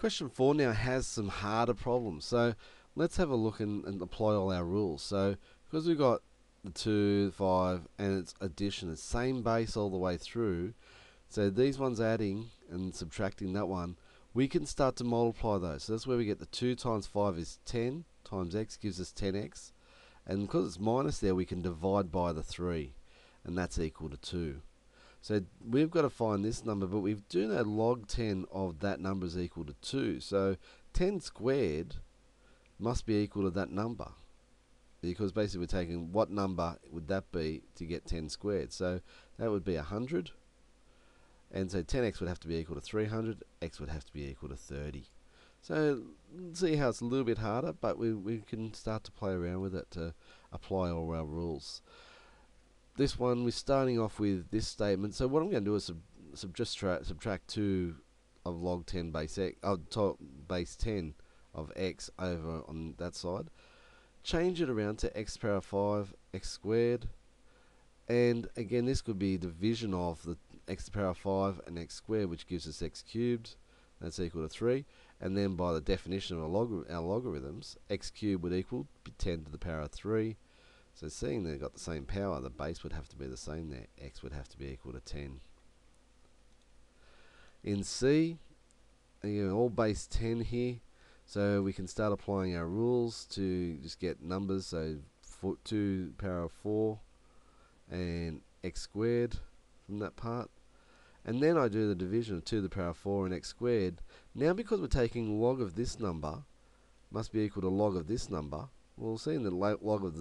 Question 4 now has some harder problems. So let's have a look and apply all our rules. So because we've got the 2, 5, and its addition, it's same base all the way through. So these ones adding and subtracting that one, we can start to multiply those. So that's where we get the 2 times 5 is 10 times x gives us 10x. And because it's minus there, we can divide by the 3, and that's equal to 2. So we've got to find this number, but we do know log 10 of that number is equal to 2. So 10 squared must be equal to that number, because basically we're taking what number would that be to get 10 squared. So that would be 100, and so 10x would have to be equal to 300, x would have to be equal to 30. So see how it's a little bit harder, but we can start to play around with it to apply all our rules. This one, we're starting off with this statement. So what I'm going to do is subtract 2 of log 10 base x, base 10 of x over on that side. Change it around to x power 5 x squared. And again, this could be division of the x to the power 5 and x squared, which gives us x cubed. That's equal to 3. And then by the definition of our logarithms, x cubed would equal 10 to the power of 3. So seeing they've got the same power, the base would have to be the same there. X would have to be equal to 10. In C, again, all base 10 here. So we can start applying our rules to just get numbers. So 2 to the power of 4 and x squared from that part. And then I do the division of 2 to the power of 4 and x squared. Now because we're taking log of this number, must be equal to log of this number. Well, seeing the log of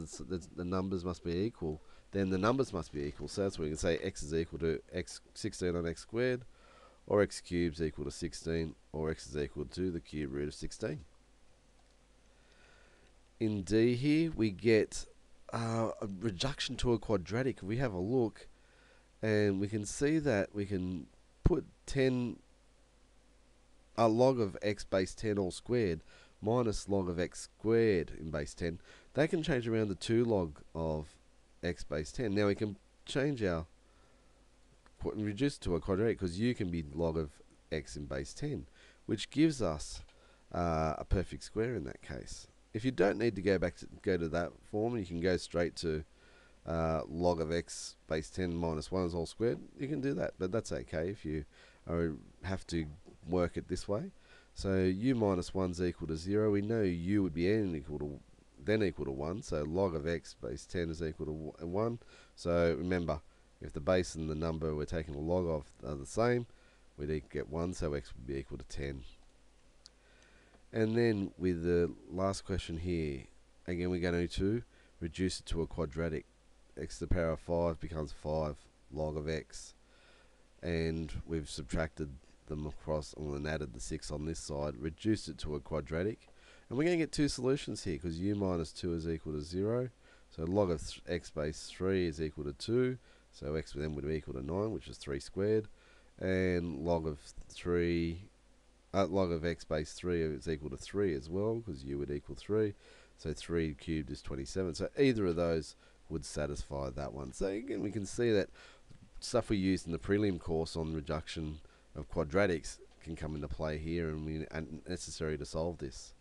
the numbers must be equal, then the numbers must be equal. So that's where we can say x is equal to x 16 on x squared, or x cubed is equal to 16, or x is equal to the cube root of 16. In D here, we get a reduction to a quadratic. If we have a look, and we can see that we can put 10, a log of x base 10 all squared, minus log of x squared in base 10, they can change around the 2 log of x base 10. Now we can change our, reduce it to a quadratic, because u can be log of x in base 10, which gives us a perfect square in that case. If you don't need to go to that form, you can go straight to log of x base 10 minus 1 is all squared. You can do that, but that's okay if you have to work it this way. So u minus 1 is equal to 0. We know u would be equal to 1. So log of x base 10 is equal to 1. So remember, if the base and the number we're taking the log of are the same, we'd get 1. So x would be equal to 10. And then with the last question here, again we're going to reduce it to a quadratic. X to the power of 5 becomes 5 log of x. And we've subtracted them across and added the 6 on this side, reduced it to a quadratic, and we're going to get 2 solutions here because u minus 2 is equal to 0. So log of x base 3 is equal to 2, so x then would be equal to 9, which is 3 squared, and log of x base 3 is equal to 3 as well, because u would equal 3, so 3 cubed is 27. So either of those would satisfy that one. So again, we can see that stuff we used in the prelim course on reduction of quadratics can come into play here, and are necessary to solve this.